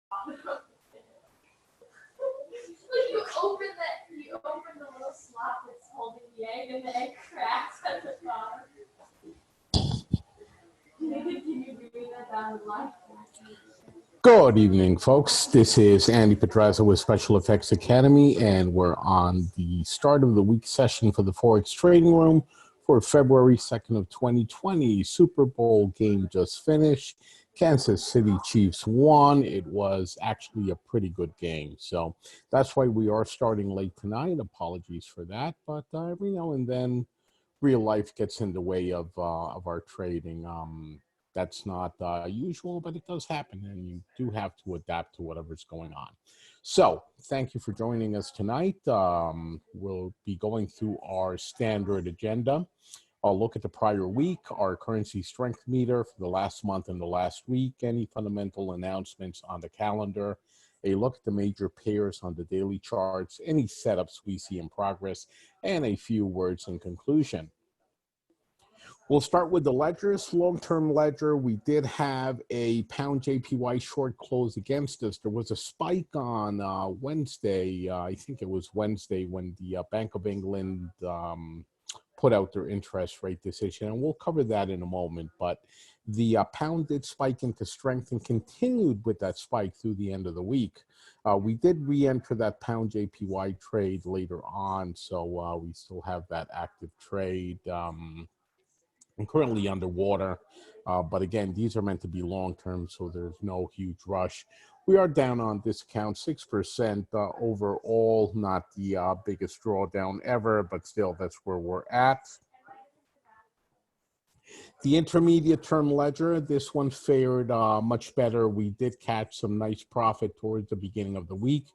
You open the little slot that's holding the egg, and the egg cracks at the bottom. Can you doing that down the line? Good evening, folks. This is Andy Pedraza with Special Effects Academy, and we're on the start of the week session for the Forex Trading Room for February 2nd of 2020. Super Bowl game just finished. Kansas City Chiefs won. It was actually a pretty good game. So that's why we are starting late tonight. Apologies for that. But every now and then, real life gets in the way of our trading. That's not usual, but it does happen, and you do have to adapt to whatever's going on. So thank you for joining us tonight. We'll be going through our standard agenda. I'll look at the prior week, our currency strength meter for the last month and the last week, any fundamental announcements on the calendar, a look at the major pairs on the daily charts, any setups we see in progress, and a few words in conclusion. We'll start with the ledgers. Long-term ledger, we did have a pound JPY short close against us. There was a spike on Wednesday. I think it was Wednesday when the Bank of England put out their interest rate decision, and we'll cover that in a moment. But the pound did spike into strength and continued with that spike through the end of the week. We did re-enter that pound JPY trade later on, so we still have that active trade. I'm currently underwater, but again, these are meant to be long-term, so there's no huge rush. We are down on this account 6% overall, not the biggest drawdown ever, but still that's where we're at. The intermediate term ledger, this one fared much better. We did catch some nice profit towards the beginning of the week.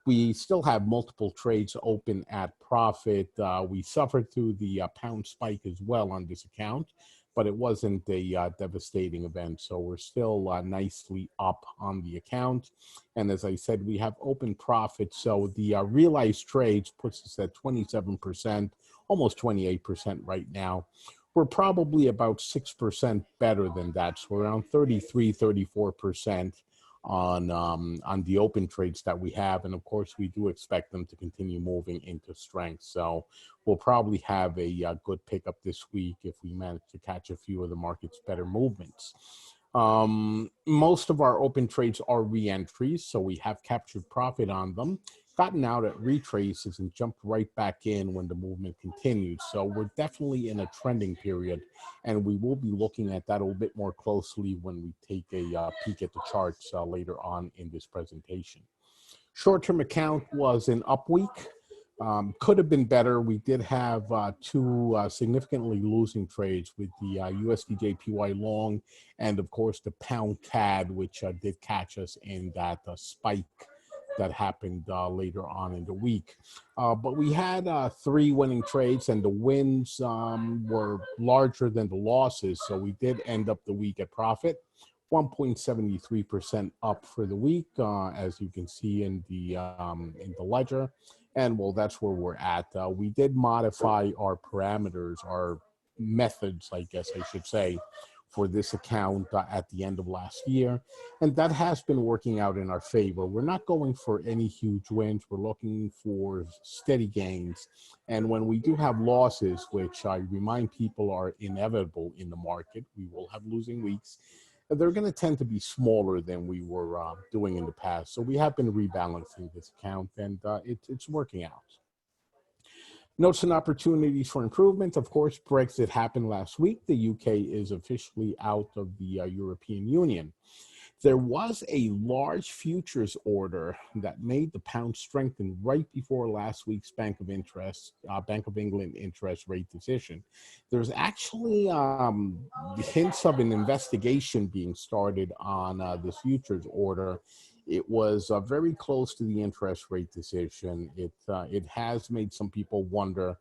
We still have multiple trades open at profit. We suffered through the pound spike as well on this account, but it wasn't a devastating event. So we're still nicely up on the account. And as I said, we have open profit. So the realized trades puts us at 27%, almost 28% right now. We're probably about 6% better than that. So we're around 33, 34%. On the open trades that we have, and of course we do expect them to continue moving into strength. So we'll probably have a good pickup this week if we manage to catch a few of the market's better movements. Most of our open trades are re-entries, so we have captured profit on them, gotten out at retraces, and jumped right back in when the movement continued. So we're definitely in a trending period, and we will be looking at that a little bit more closely when we take a peek at the charts later on in this presentation. Short-term account was an up week. Could have been better. We did have two significantly losing trades with the USDJPY long and, of course, the pound CAD, which did catch us in that spike that happened later on in the week. But we had 3 winning trades, and the wins were larger than the losses. So we did end up the week at profit, 1.73% up for the week, as you can see in the ledger. And well, that's where we're at. We did modify our parameters, our methods, I guess I should say, for this account at the end of last year. And that has been working out in our favor. We're not going for any huge wins. We're looking for steady gains. And when we do have losses, which I remind people are inevitable in the market, we will have losing weeks. They're going to tend to be smaller than we were doing in the past. So we have been rebalancing this account, and it's working out. Notes and opportunities for improvement. Of course, Brexit happened last week. The UK is officially out of the European Union. There was a large futures order that made the pound strengthen right before last week's Bank of England interest rate decision. There's actually hints of an investigation being started on this futures order. It was very close to the interest rate decision. It has made some people wonder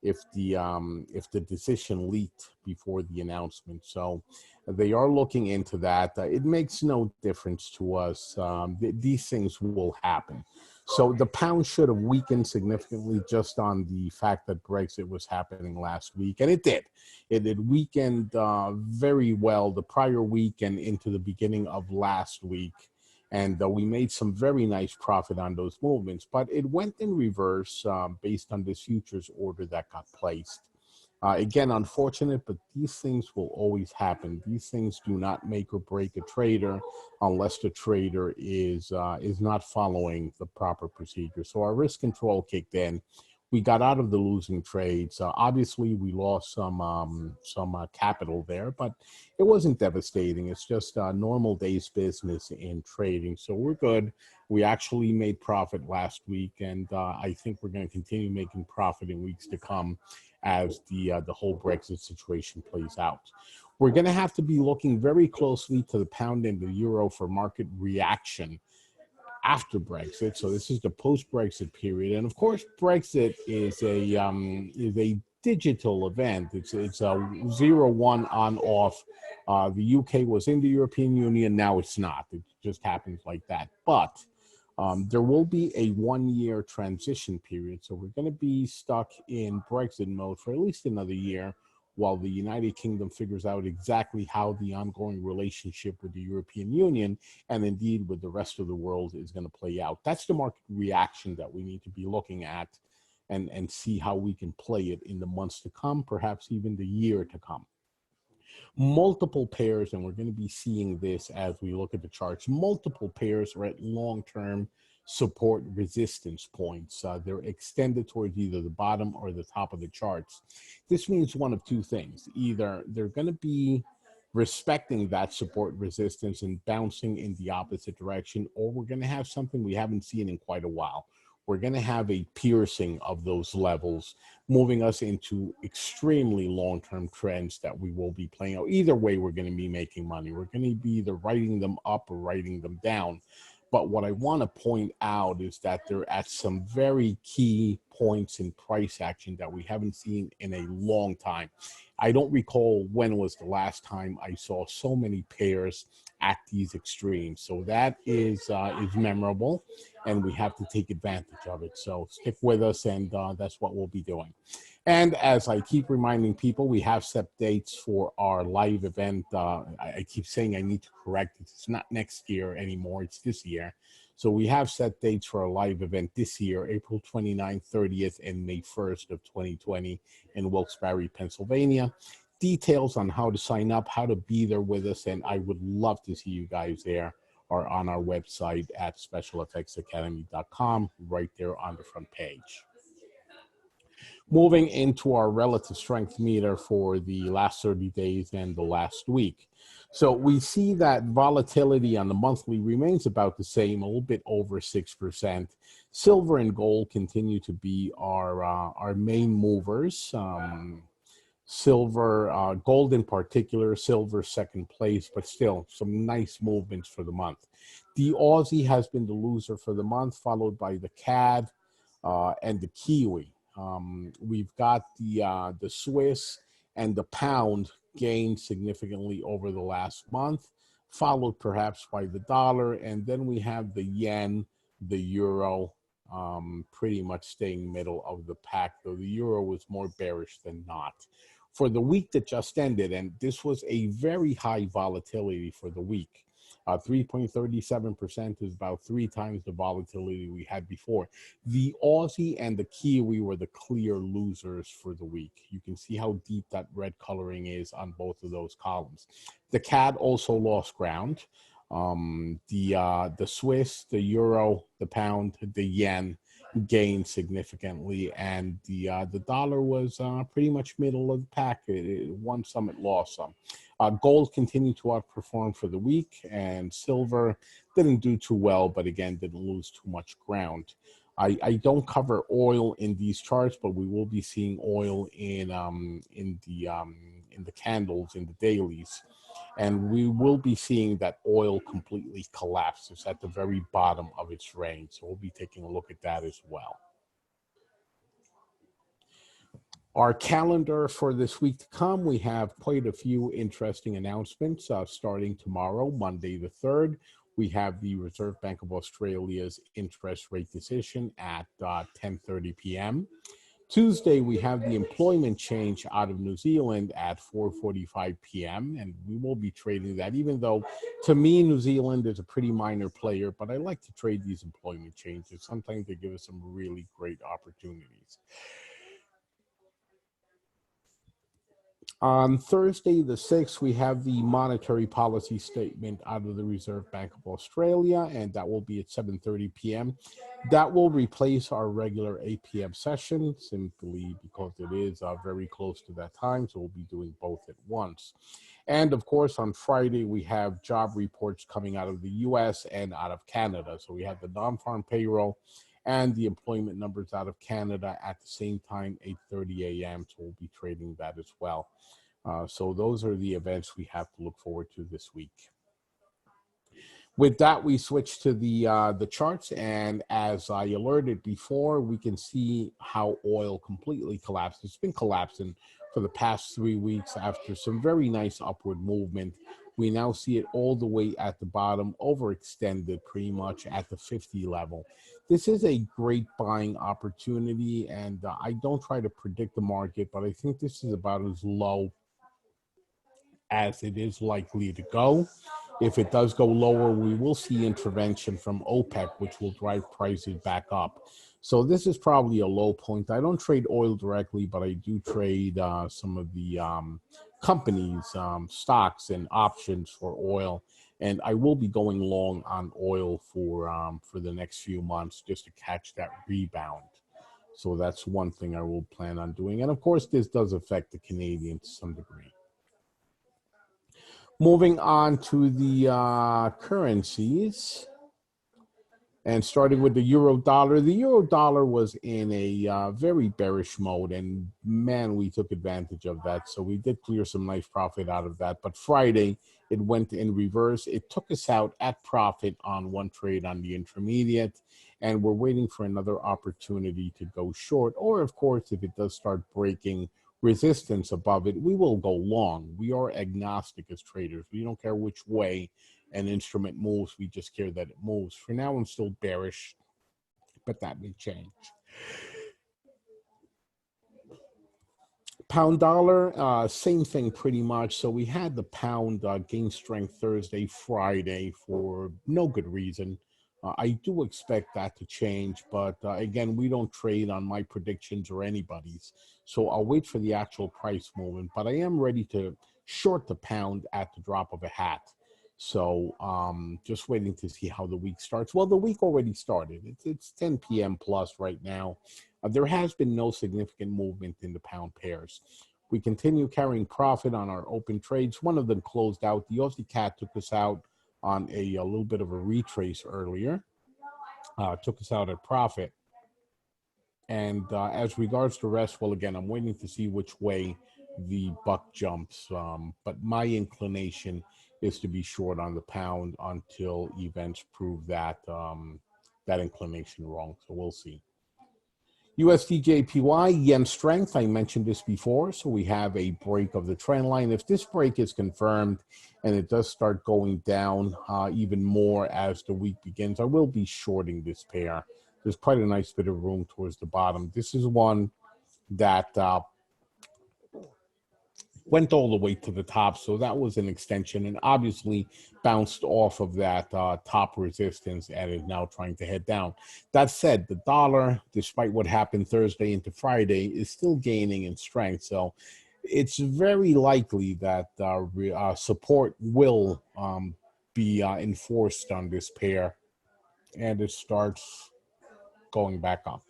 if the decision leaked before the announcement. So they are looking into that. It makes no difference to us. These things will happen. So the pound should have weakened significantly just on the fact that Brexit was happening last week. And it did. It weakened very well the prior week and into the beginning of last week. And we made some very nice profit on those movements, but it went in reverse based on this futures order that got placed. Again, unfortunate, but these things will always happen. These things do not make or break a trader unless the trader is not following the proper procedure. So our risk control kicked in. We got out of the losing trades. Obviously, we lost some capital there, but it wasn't devastating. It's just normal day's business in trading. So we're good. We actually made profit last week, and I think we're going to continue making profit in weeks to come as the whole Brexit situation plays out. We're going to have to be looking very closely to the pound and the euro for market reaction after Brexit. So this is the post-Brexit period, and of course, Brexit is a digital event. It's a 0-1 on off. The UK was in the European Union. Now it's not. It just happens like that. But there will be a 1-year transition period. So we're going to be stuck in Brexit mode for at least another year while the United Kingdom figures out exactly how the ongoing relationship with the European Union and indeed with the rest of the world is going to play out. That's the market reaction that we need to be looking at and see how we can play it in the months to come, perhaps even the year to come. Multiple pairs, and we're going to be seeing this as we look at the charts, multiple pairs are at long-term support resistance points. They're extended towards either the bottom or the top of the charts. This means one of two things. Either they're going to be respecting that support resistance and bouncing in the opposite direction, or we're going to have something we haven't seen in quite a while. We're going to have a piercing of those levels, moving us into extremely long-term trends that we will be playing out. Either way, we're going to be making money. We're going to be either writing them up or writing them down. But what I want to point out is that they're at some very key points in price action that we haven't seen in a long time. I don't recall when was the last time I saw so many pairs at these extremes. So that is memorable, and we have to take advantage of it. So stick with us, and that's what we'll be doing. And as I keep reminding people, we have set dates for our live event. I keep saying I need to correct it. It's not next year anymore. It's this year. So we have set dates for our live event this year, April 29th, 30th, and May 1st of 2020 in Wilkes-Barre, Pennsylvania. Details on how to sign up, how to be there with us, and I would love to see you guys there, are on our website at specialfxacademy.com, right there on the front page. Moving into our relative strength meter for the last 30 days and the last week. So we see that volatility on the monthly remains about the same, a little bit over 6%. Silver and gold continue to be our main movers. Silver, gold in particular, silver second place, but still some nice movements for the month. The Aussie has been the loser for the month, followed by the CAD and the Kiwi. We've got the Swiss and the pound gained significantly over the last month, followed perhaps by the dollar, and then we have the yen, the euro, pretty much staying middle of the pack, though the euro was more bearish than not. For the week that just ended, and this was a very high volatility for the week, 3.37% is about 3 times the volatility we had before. The Aussie and the Kiwi were the clear losers for the week. You can see how deep that red coloring is on both of those columns. The CAD also lost ground. The Swiss, the euro, the pound, the yen gained significantly, and the dollar was pretty much middle of the pack. It won some, it lost some. Gold continued to outperform for the week, and silver didn't do too well, but again, didn't lose too much ground. I don't cover oil in these charts, but we will be seeing oil in the candles, in the dailies. And we will be seeing that oil completely collapses at the very bottom of its range. So we'll be taking a look at that as well. Our calendar for this week to come, we have quite a few interesting announcements. Starting tomorrow, Monday the 3rd, we have the Reserve Bank of Australia's interest rate decision at 10:30 p.m. Tuesday, we have the employment change out of New Zealand at 4:45 p.m. and we will be trading that, even though to me, New Zealand is a pretty minor player, but I like to trade these employment changes. Sometimes they give us some really great opportunities. On Thursday, the 6th, we have the monetary policy statement out of the Reserve Bank of Australia, and that will be at 7:30 p.m. That will replace our regular 8 p.m. session, simply because it is very close to that time, so we'll be doing both at once. And of course, on Friday, we have job reports coming out of the U.S. and out of Canada. So we have the non-farm payroll and the employment numbers out of Canada at the same time, 8:30 a.m. So we'll be trading that as well. So those are the events we have to look forward to this week. With that, we switch to the charts, and as I alerted before, we can see how oil completely collapsed. It's been collapsing for the past 3 weeks after some very nice upward movement. We now see it all the way at the bottom, overextended pretty much at the 50 level. This is a great buying opportunity, and I don't try to predict the market, but I think this is about as low as it is likely to go. If it does go lower, we will see intervention from OPEC, which will drive prices back up. So this is probably a low point. I don't trade oil directly, but I do trade some of the companies, stocks and options for oil. And I will be going long on oil for the next few months just to catch that rebound. So that's one thing I will plan on doing. And of course, this does affect the Canadian to some degree. Moving on to the currencies, and starting with the euro dollar. The euro dollar was in a very bearish mode, and man, we took advantage of that. So we did clear some nice profit out of that. But Friday, it went in reverse. It took us out at profit on one trade on the intermediate, and we're waiting for another opportunity to go short. Or, of course, if it does start breaking resistance above it, we will go long. We are agnostic as traders. We don't care which way an instrument moves. We just care that it moves. For now, I'm still bearish, but that may change. Pound dollar, same thing pretty much. So we had the pound gain strength Thursday, Friday for no good reason. I do expect that to change, but again, we don't trade on my predictions or anybody's. So I'll wait for the actual price movement, but I am ready to short the pound at the drop of a hat. So just waiting to see how the week starts. Well, the week already started. It's 10 p.m. plus right now. There has been no significant movement in the pound pairs. We continue carrying profit on our open trades. One of them closed out. The USDCAD took us out on a little bit of a retrace earlier, took us out at profit. And as regards to the rest, well, again, I'm waiting to see which way the buck jumps. But my inclination is to be short on the pound until events prove that that inclination wrong. So we'll see. USDJPY, yen strength, I mentioned this before, so we have a break of the trend line. If this break is confirmed and it does start going down even more as the week begins, I will be shorting this pair. There's quite a nice bit of room towards the bottom. This is one that went all the way to the top, so that was an extension and obviously bounced off of that top resistance and is now trying to head down. That said, the dollar, despite what happened Thursday into Friday, is still gaining in strength. So it's very likely that support will be enforced on this pair, and it starts going back up.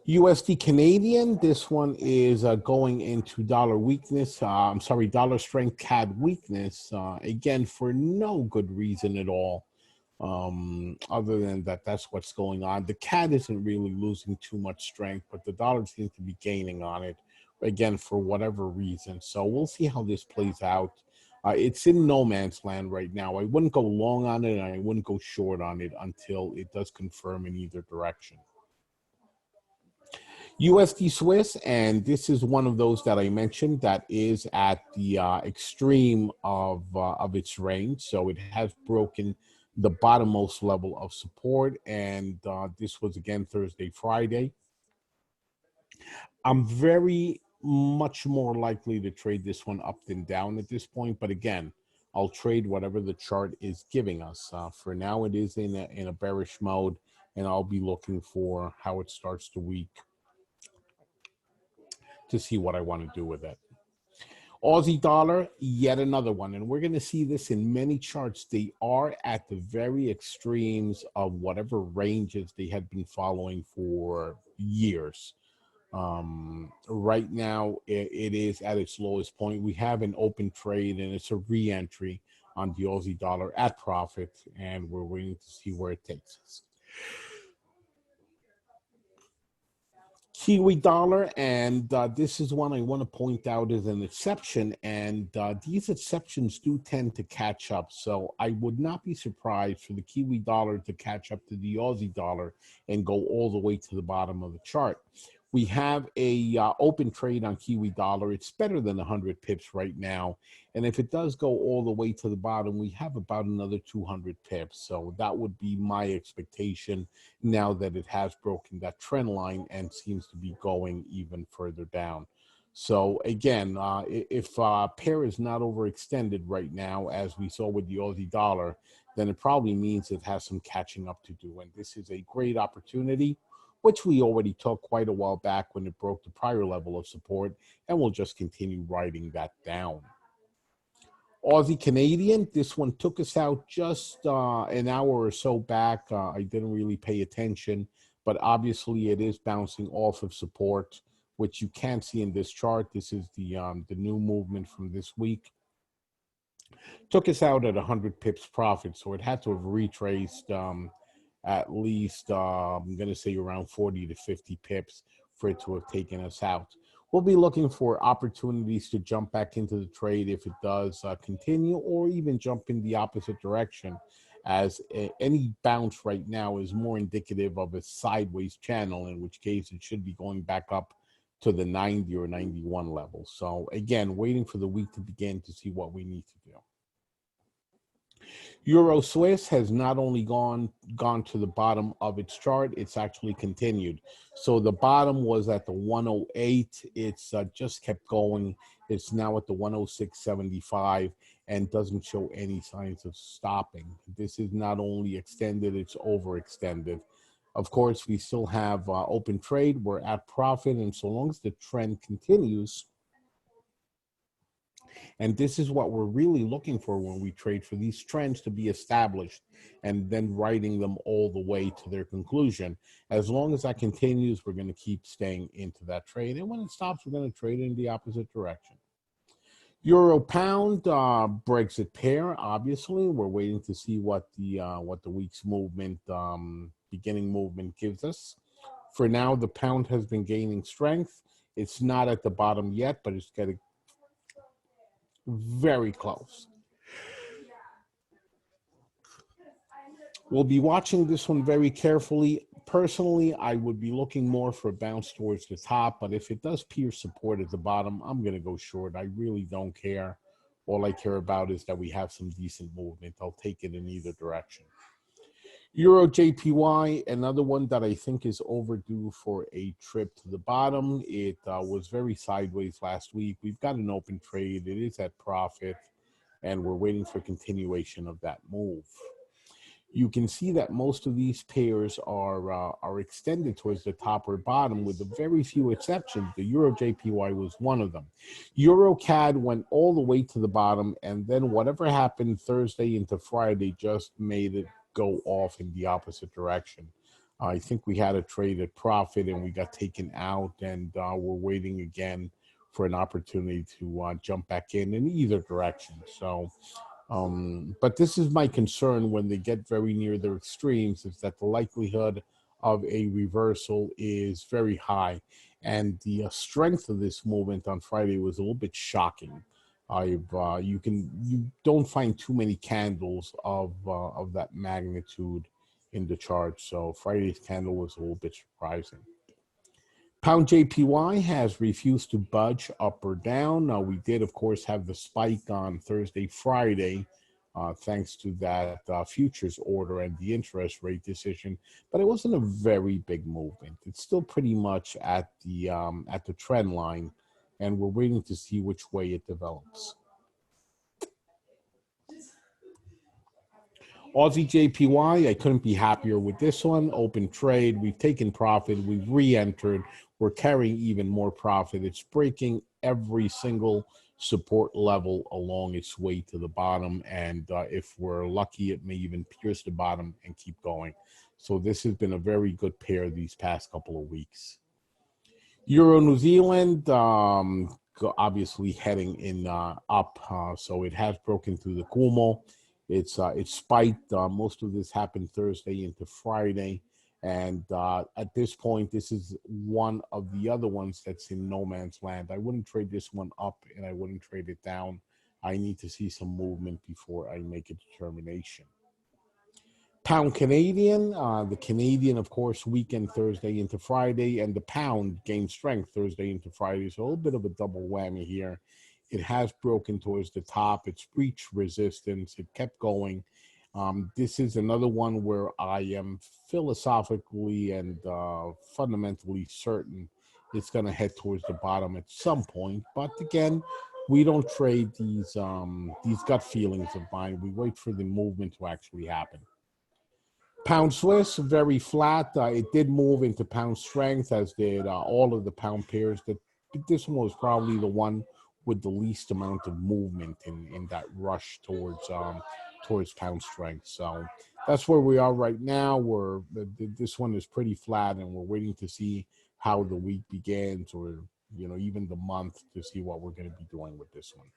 USD Canadian, this one is going into dollar weakness. Dollar strength CAD weakness, again, for no good reason at all, other than that's what's going on. The CAD isn't really losing too much strength, but the dollar seems to be gaining on it, again, for whatever reason. So we'll see how this plays out. It's in no man's land right now. I wouldn't go long on it, and I wouldn't go short on it until it does confirm in either direction. USD Swiss, and this is one of those that I mentioned that is at the extreme of its range. So it has broken the bottommost level of support, and this was again Thursday, Friday. I'm very much more likely to trade this one up than down at this point, but again, I'll trade whatever the chart is giving us. For now, it is in a bearish mode, and I'll be looking for how it starts the week to see what I want to do with it. Aussie dollar, yet another one, and we're going to see this in many charts. They are at the very extremes of whatever ranges they had been following for years. Right now, it is at its lowest point. We have an open trade, and it's a re-entry on the Aussie dollar at profit, and we're waiting to see where it takes us. Kiwi dollar, and this is one I want to point out as an exception, and these exceptions do tend to catch up. So I would not be surprised for the Kiwi dollar to catch up to the Aussie dollar and go all the way to the bottom of the chart. We have a open trade on Kiwi dollar. It's better than 100 pips right now. And if it does go all the way to the bottom, we have about another 200 pips. So that would be my expectation now that it has broken that trend line and seems to be going even further down. So again, if pair is not overextended right now, as we saw with the Aussie dollar, then it probably means it has some catching up to do. And this is a great opportunity, which we already took quite a while back when it broke the prior level of support, and we'll just continue riding that down. Aussie Canadian, this one took us out just an hour or so back. I didn't really pay attention, but obviously it is bouncing off of support, which you can see in this chart. This is the new movement from this week. Took us out at 100 pips profit, so it had to have retraced at least, I'm going to say around 40 to 50 pips for it to have taken us out. We'll be looking for opportunities to jump back into the trade if it does continue, or even jump in the opposite direction, as any bounce right now is more indicative of a sideways channel, in which case it should be going back up to the 90 or 91 level. So again, waiting for the week to begin to see what we need to do. Euro Swiss has not only gone to the bottom of its chart, it's actually continued. So the bottom was at the 108. It's just kept going. It's now at the 106.75 and doesn't show any signs of stopping. This is not only extended, it's overextended. Of course, we still have open trade. We're at profit, and so long as the trend continues, and this is what we're really looking for when we trade, for these trends to be established and then riding them all the way to their conclusion. As long as that continues, we're going to keep staying into that trade. And when it stops, we're going to trade in the opposite direction. Euro pound, Brexit pair, obviously. We're waiting to see what the week's movement, beginning movement gives us. For now, the pound has been gaining strength. It's not at the bottom yet, but it's getting very close. We'll be watching this one very carefully. Personally, I would be looking more for a bounce towards the top, but if it does pierce support at the bottom, I'm going to go short. I really don't care. All I care about is that we have some decent movement. I'll take it in either direction. EURJPY, another one that I think is overdue for a trip to the bottom. It was very sideways last week. We've got an open trade. It is at profit, and we're waiting for continuation of that move. You can see that most of these pairs are extended towards the top or bottom, with a very few exceptions. The EURJPY was one of them. EURCAD went all the way to the bottom, and then whatever happened Thursday into Friday just made it go off in the opposite direction. I think we had a trade at profit and we got taken out, and we're waiting again for an opportunity to jump back in either direction. So, but this is my concern when they get very near their extremes, is that the likelihood of a reversal is very high. And the strength of this movement on Friday was a little bit shocking. You don't find too many candles of that magnitude in the chart. So Friday's candle was a little bit surprising. Pound JPY has refused to budge up or down. Now, we did, of course, have the spike on Thursday, Friday, thanks to that futures order and the interest rate decision, but it wasn't a very big movement. It's still pretty much at the trend line, and we're waiting to see which way it develops. AUDJPY, I couldn't be happier with this one. Open trade, we've taken profit, we've re-entered, we're carrying even more profit. It's breaking every single support level along its way to the bottom, and if we're lucky, it may even pierce the bottom and keep going. So this has been a very good pair these past couple of weeks. Euro New Zealand, obviously heading in up, so it has broken through the Kumo. It's spiked. Most of this happened Thursday into Friday, and at this point, this is one of the other ones that's in no man's land. I wouldn't trade this one up, and I wouldn't trade it down. I need to see some movement before I make a determination. Pound Canadian, the Canadian, of course, weakened Thursday into Friday, and the pound gained strength Thursday into Friday. So a little bit of a double whammy here. It has broken towards the top. It's breached resistance. It kept going. This is another one where I am philosophically and fundamentally certain it's going to head towards the bottom at some point. But again, we don't trade these gut feelings of mine. We wait for the movement to actually happen. Pound Swiss, very flat. It did move into pound strength, as did all of the pound pairs. This one was probably the one with the least amount of movement in that rush towards pound strength. So that's where we are right now. This one is pretty flat, and we're waiting to see how the week begins, or even the month, to see what we're going to be doing with this one.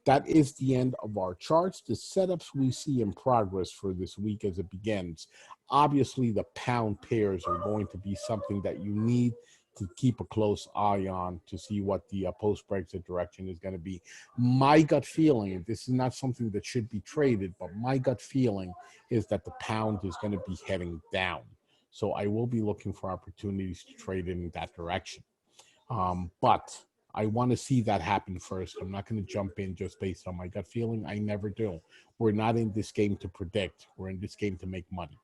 That is the end of our charts. The setups we see in progress for this week as it begins. Obviously, the pound pairs are going to be something that you need to keep a close eye on to see what the post-Brexit direction is going to be. My gut feeling, this is not something that should be traded, but my gut feeling is that the pound is going to be heading down. So I will be looking for opportunities to trade in that direction. But I want to see that happen first. I'm not going to jump in just based on my gut feeling. I never do. We're not in this game to predict. We're in this game to make money.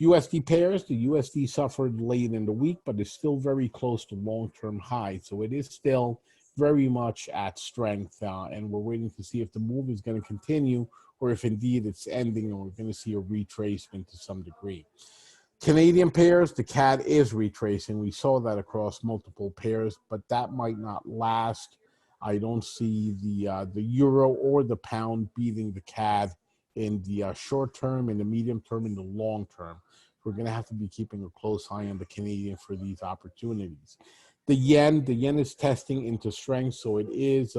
USD pairs, the USD suffered late in the week, but is still very close to long-term high. So it is still very much at strength, and we're waiting to see if the move is going to continue, or if indeed it's ending, and we're going to see a retracement to some degree. Canadian pairs, the CAD is retracing. We saw that across multiple pairs, but that might not last. I don't see the euro or the pound beating the CAD in the short term, in the medium term, in the long term. We're going to have to be keeping a close eye on the Canadian for these opportunities. The yen is testing into strength, so it is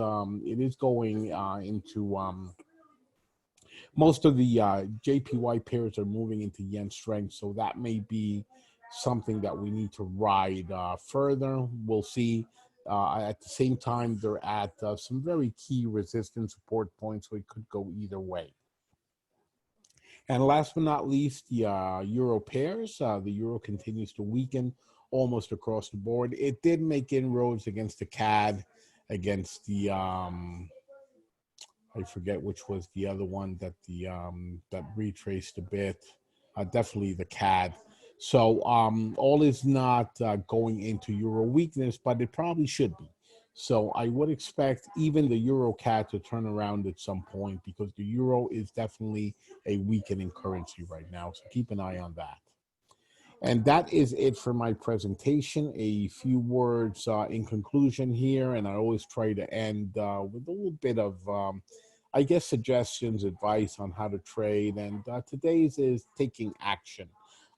going into most of the JPY pairs are moving into yen strength, so that may be something that we need to ride further. We'll see. At the same time, they're at some very key resistance support points, so it could go either way. And last but not least, the euro pairs. The euro continues to weaken almost across the board. It did make inroads against the CAD, against the I forget which was the other one that that retraced a bit. Definitely the CAD. So all is not going into euro weakness, but it probably should be. So I would expect even the EURCAD to turn around at some point, because the euro is definitely a weakening currency right now. So keep an eye on that. And that is it for my presentation. A few words in conclusion here, and I always try to end with a little bit of, I guess, suggestions, advice on how to trade. And today's is taking action.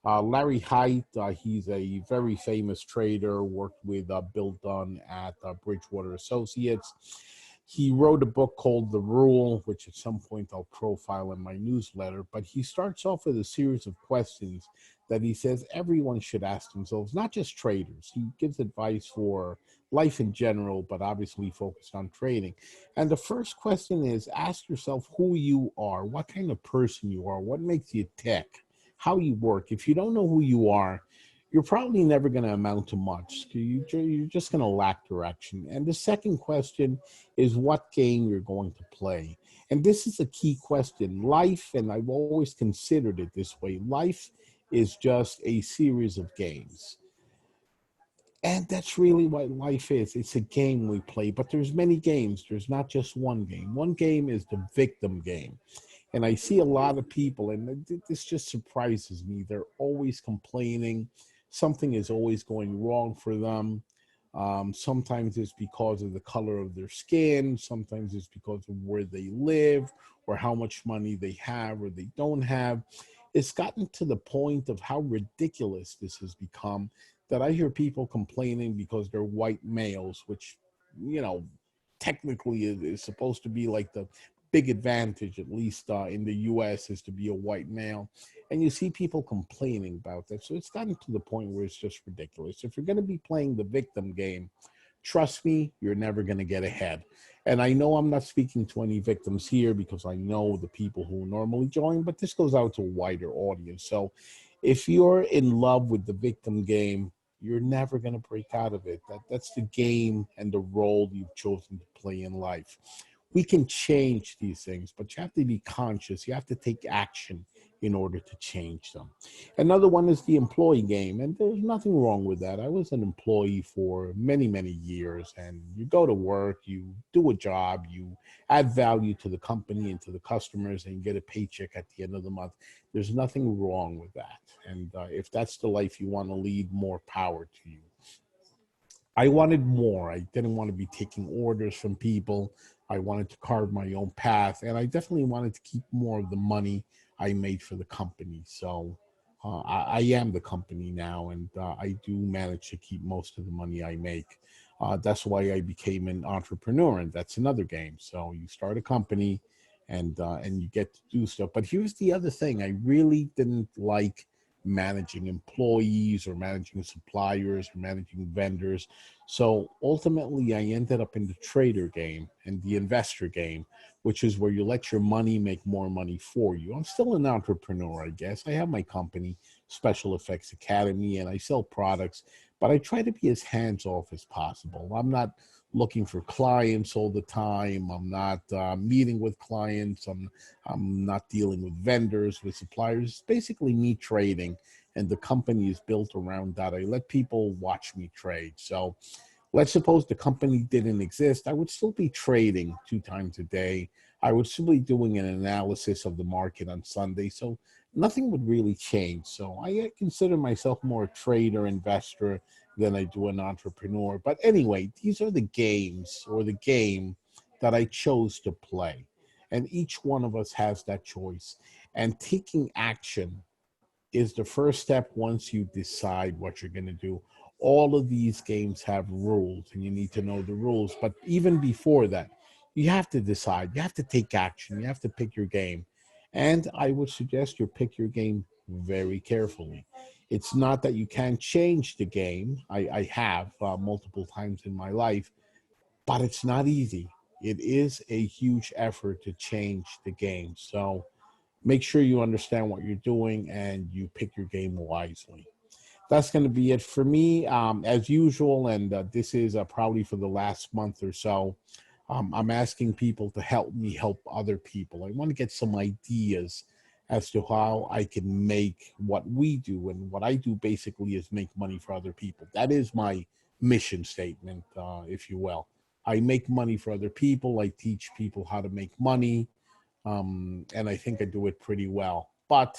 Larry Height, he's a very famous trader, worked with Bill Dunn at Bridgewater Associates. He wrote a book called The Rule, which at some point I'll profile in my newsletter, but he starts off with a series of questions that he says everyone should ask themselves, not just traders. He gives advice for life in general, but obviously focused on trading. And the first question is, ask yourself who you are, what kind of person you are, what makes you tick, how you work. If you don't know who you are, you're probably never going to amount to much. You're just going to lack direction. And the second question is what game you're going to play. And this is a key question. Life, and I've always considered it this way, life is just a series of games. And that's really what life is. It's a game we play, but there's many games. There's not just one game. One game is the victim game. And I see a lot of people, and this just surprises me. They're always complaining. Something is always going wrong for them. Sometimes it's because of the color of their skin. Sometimes it's because of where they live or how much money they have or they don't have. It's gotten to the point of how ridiculous this has become that I hear people complaining because they're white males, which, you know, technically is supposed to be like the big advantage, at least in the US, is to be a white male. And you see people complaining about that. So it's gotten to the point where it's just ridiculous. If you're going to be playing the victim game, trust me, you're never going to get ahead. And I know I'm not speaking to any victims here because I know the people who normally join, but this goes out to a wider audience. So if you're in love with the victim game, you're never going to break out of it. That's the game and the role you've chosen to play in life. We can change these things, but you have to be conscious. You have to take action in order to change them. Another one is the employee game, and there's nothing wrong with that. I was an employee for many, many years, and you go to work, you do a job, you add value to the company and to the customers, and you get a paycheck at the end of the month. There's nothing wrong with that. And if that's the life you want to lead, more power to you. I wanted more. I didn't want to be taking orders from people. I wanted to carve my own path, and I definitely wanted to keep more of the money I made for the company. So I am the company now, and I do manage to keep most of the money I make. That's why I became an entrepreneur, and that's another game. So you start a company, and you get to do stuff. But here's the other thing: I really didn't like managing employees or managing suppliers or managing vendors. So ultimately, I ended up in the trader game and the investor game, which is where you let your money make more money for you. I'm still an entrepreneur, I guess. I have my company, Special Effects Academy, and I sell products, but I try to be as hands-off as possible. I'm not looking for clients all the time. I'm not meeting with clients. I'm not dealing with vendors, with suppliers. It's basically me trading, and the company is built around that. I let people watch me trade. So let's suppose the company didn't exist. I would still be trading 2 times a day. I would still be doing an analysis of the market on Sunday. So nothing would really change. So I consider myself more a trader, investor than I do an entrepreneur. But anyway, these are the games or the game that I chose to play. And each one of us has that choice. And taking action is the first step once you decide what you're going to do. All of these games have rules, and you need to know the rules. But even before that, you have to decide. You have to take action. You have to pick your game. And I would suggest you pick your game very carefully. It's not that you can't change the game. I have multiple times in my life, but it's not easy. It is a huge effort to change the game. So make sure you understand what you're doing and you pick your game wisely. That's going to be it for me, as usual. And this is probably for the last month or so. I'm asking people to help me help other people. I want to get some ideas as to how I can make what we do. And what I do basically is make money for other people. That is my mission statement, if you will. I make money for other people. I teach people how to make money. And I think I do it pretty well. But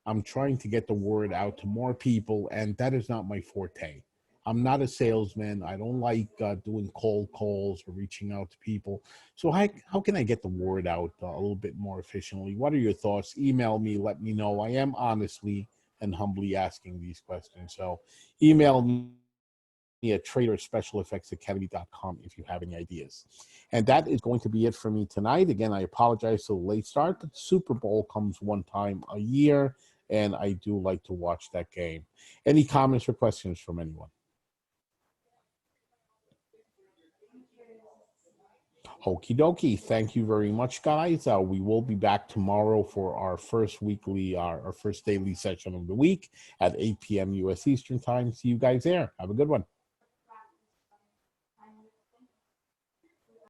I'm trying to get the word out to more people, and that is not my forte. I'm not a salesman. I don't like doing cold calls or reaching out to people. So how can I get the word out a little bit more efficiently? What are your thoughts? Email me, let me know. I am honestly and humbly asking these questions. So email me at traderspecialeffectsacademy.com if you have any ideas. And that is going to be it for me tonight. Again, I apologize for the late start, but the Super Bowl comes one time a year, and I do like to watch that game. Any comments or questions from anyone? Okie dokie. Thank you very much, guys. We will be back tomorrow for our first daily session of the week at 8 p.m. U.S. Eastern Time. See you guys there. Have a good one.